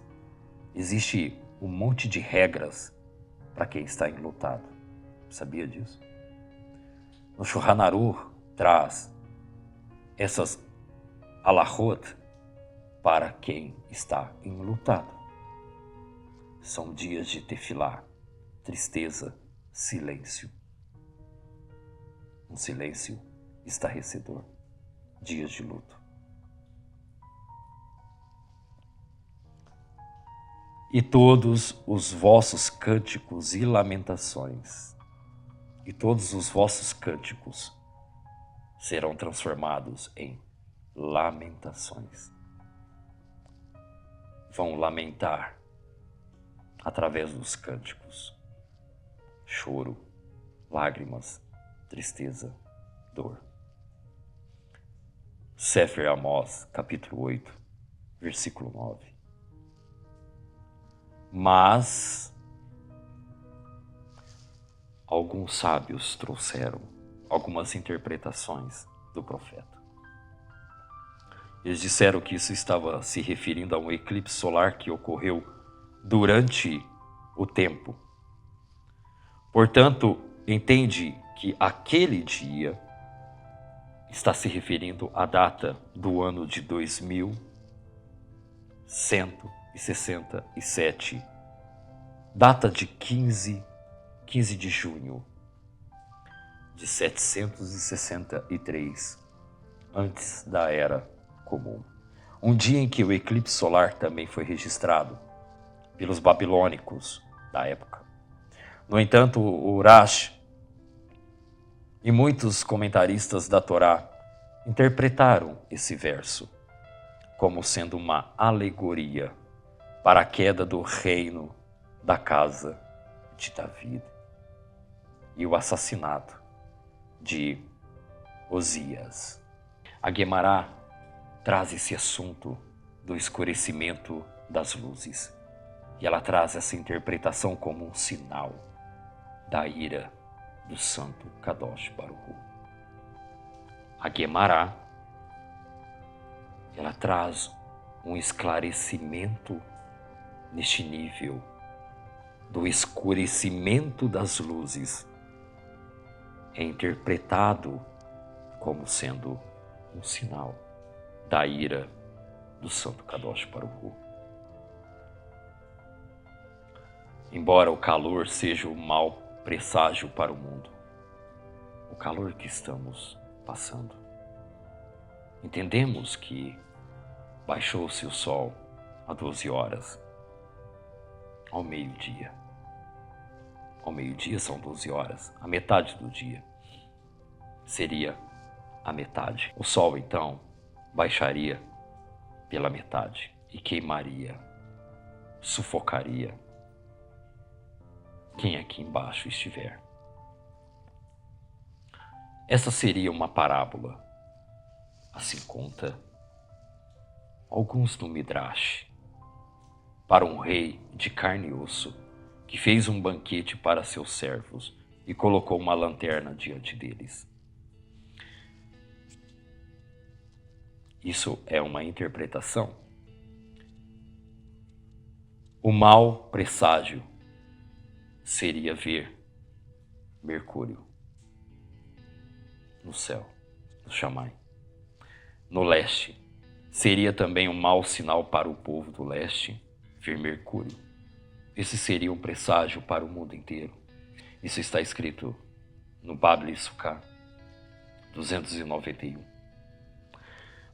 Existe um monte de regras para quem está enlutado. Sabia disso? No Shulchan Aruch traz essas alahot para quem está enlutado. São dias de tefilá, tristeza, silêncio. Um silêncio estarrecedor. Dias de luto. E todos os vossos cânticos e lamentações, e todos os vossos cânticos serão transformados em lamentações. Vão lamentar através dos cânticos. Choro, lágrimas, tristeza, dor. Sefer Amós, capítulo 8, versículo 9. Mas alguns sábios trouxeram algumas interpretações do profeta. Eles disseram que isso estava se referindo a um eclipse solar que ocorreu durante o tempo. Portanto, entende que aquele dia está se referindo à data do ano de 2167, data de 15 de junho de 763, antes da Era Comum. Um dia em que o eclipse solar também foi registrado pelos babilônicos da época. No entanto, o Urash e muitos comentaristas da Torá interpretaram esse verso como sendo uma alegoria para a queda do reino da casa de Davi e o assassinato de Osias. A Guemará traz esse assunto do escurecimento das luzes e ela traz essa interpretação como um sinal da ira do santo Kadosh Baruch Hu. A Guemará, ela traz um esclarecimento neste nível do escurecimento das luzes. É interpretado como sendo um sinal da ira do santo Kadosh Baruch Hu. Embora o calor seja um mau presságio para o mundo, o calor que estamos passando, entendemos que baixou-se o sol a 12 horas, ao meio-dia. Ao meio-dia são 12 horas, a metade do dia seria a metade. O sol, então, baixaria pela metade e queimaria, sufocaria quem aqui embaixo estiver. Essa seria uma parábola, assim conta alguns no Midrash, para um rei de carne e osso que fez um banquete para seus servos e colocou uma lanterna diante deles. Isso é uma interpretação. O mau presságio seria ver Mercúrio no céu do Shammai. No leste, seria também um mau sinal para o povo do leste vir Mercúrio. Esse seria um presságio para o mundo inteiro. Isso está escrito no Babli Sukkah 291.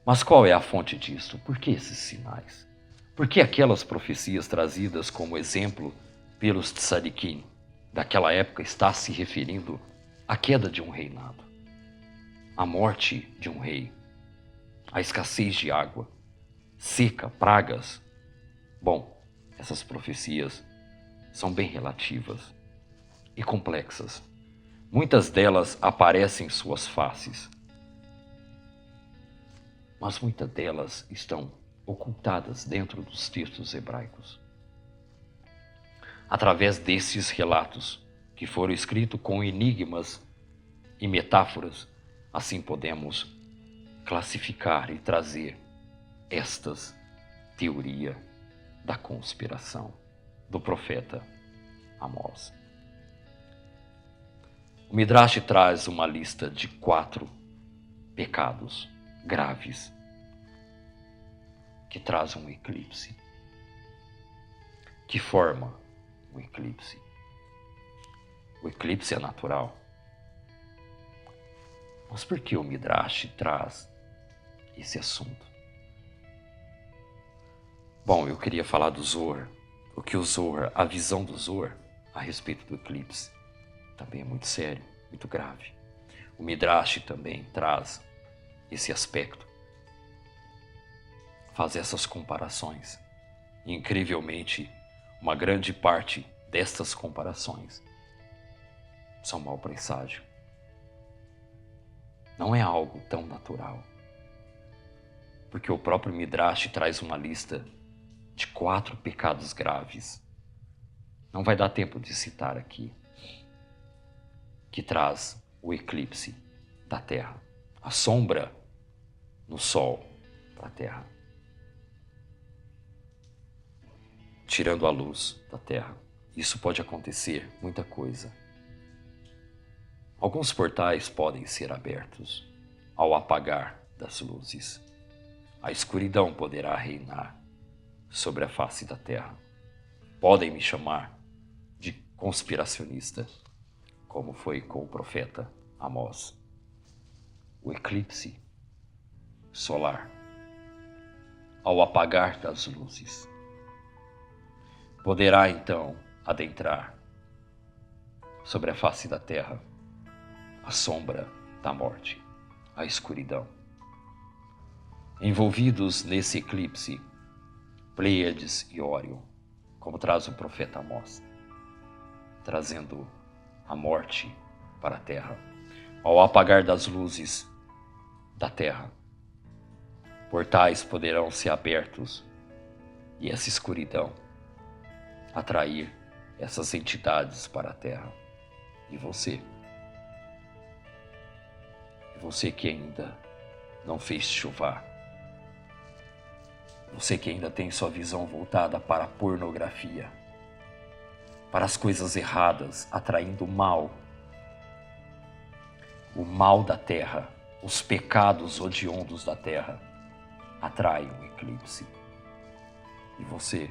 Mas qual é a fonte disto? Por que esses sinais? Por que aquelas profecias trazidas como exemplo pelos tzadikim daquela época está se referindo à queda de um reinado, à morte de um rei, à escassez de água, seca, pragas? Bom, essas profecias são bem relativas e complexas. Muitas delas aparecem em suas faces, mas muitas delas estão ocultadas dentro dos textos hebraicos. Através desses relatos, que foram escritos com enigmas e metáforas, assim podemos classificar e trazer estas teorias da conspiração do profeta Amós. O Midrash traz uma lista de 4 pecados graves que trazem um eclipse, que forma um eclipse. O eclipse é natural. Mas por que o Midrash traz esse assunto? Bom, eu queria falar do Zohar. O que o Zohar, a visão do Zohar a respeito do eclipse também é muito sério, muito grave. O Midrash também traz esse aspecto, faz essas comparações. E, incrivelmente, uma grande parte destas comparações são mau presságio. Não é algo tão natural, porque o próprio Midrash traz uma lista de 4 pecados graves. Não vai dar tempo de citar aqui, que traz o eclipse da Terra, a sombra no Sol para a Terra, tirando a luz da Terra. Isso pode acontecer, muita coisa. Alguns portais podem ser abertos ao apagar das luzes. A escuridão poderá reinar sobre a face da Terra. Podem me chamar de conspiracionista, como foi com o profeta Amós. O eclipse solar, ao apagar das luzes, poderá então adentrar sobre a face da Terra a sombra da morte, a escuridão. Envolvidos nesse eclipse, Pleiades e Órion, como traz o profeta Amós, trazendo a morte para a Terra. Ao apagar das luzes da Terra, portais poderão ser abertos e essa escuridão atrair essas entidades para a Terra. E você que ainda não fez chuva, você que ainda tem sua visão voltada para a pornografia, para as coisas erradas, atraindo o mal da terra, os pecados odiondos da terra, atraem o eclipse. E você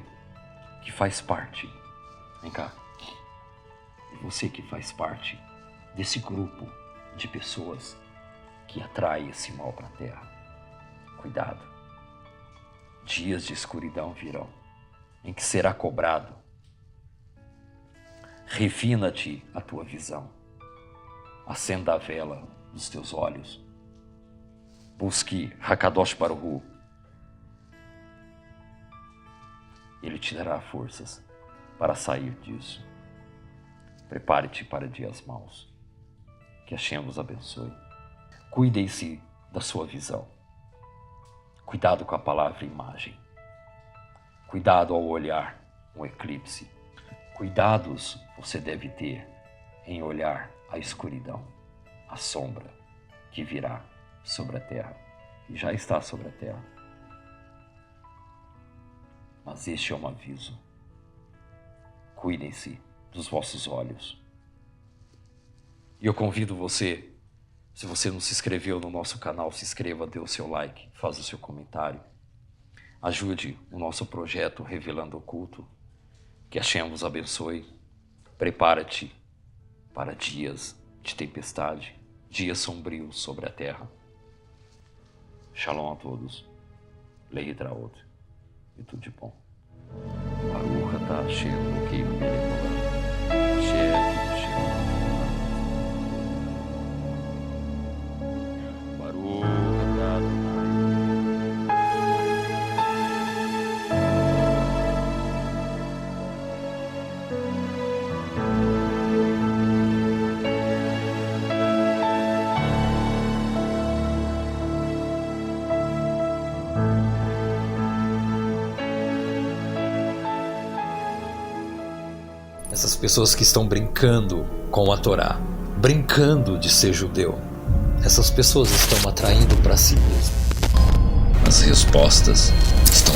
que faz parte, vem cá, e você que faz parte desse grupo de pessoas que atrai esse mal para a terra, cuidado. Dias de escuridão virão, em que será cobrado. Refina-te a tua visão, acenda a vela dos teus olhos, busque Hakadosh Baruch Hu. Ele te dará forças para sair disso. Prepare-te para dias maus. Que Hashem vos abençoe. Cuidem-se da sua visão. Cuidado com a palavra imagem. Cuidado ao olhar um eclipse. Cuidados você deve ter em olhar a escuridão, a sombra que virá sobre a terra e já está sobre a terra. Mas este é um aviso. Cuidem-se dos vossos olhos. E eu convido você Se você não se inscreveu no nosso canal, se inscreva, dê o seu like, faça o seu comentário. Ajude o nosso projeto Revelando o Oculto. Que Hashem vos abençoe. Prepara-te para dias de tempestade, dias sombrios sobre a terra. Shalom a todos. Leitraot. E tudo de bom. Baruch atah Hashem Elokeinu melech haolam. Asher Baruch atah Adonai. Essas pessoas que estão brincando com a Torá, brincando de ser judeu, essas pessoas estão atraindo para si mesmo. As respostas estão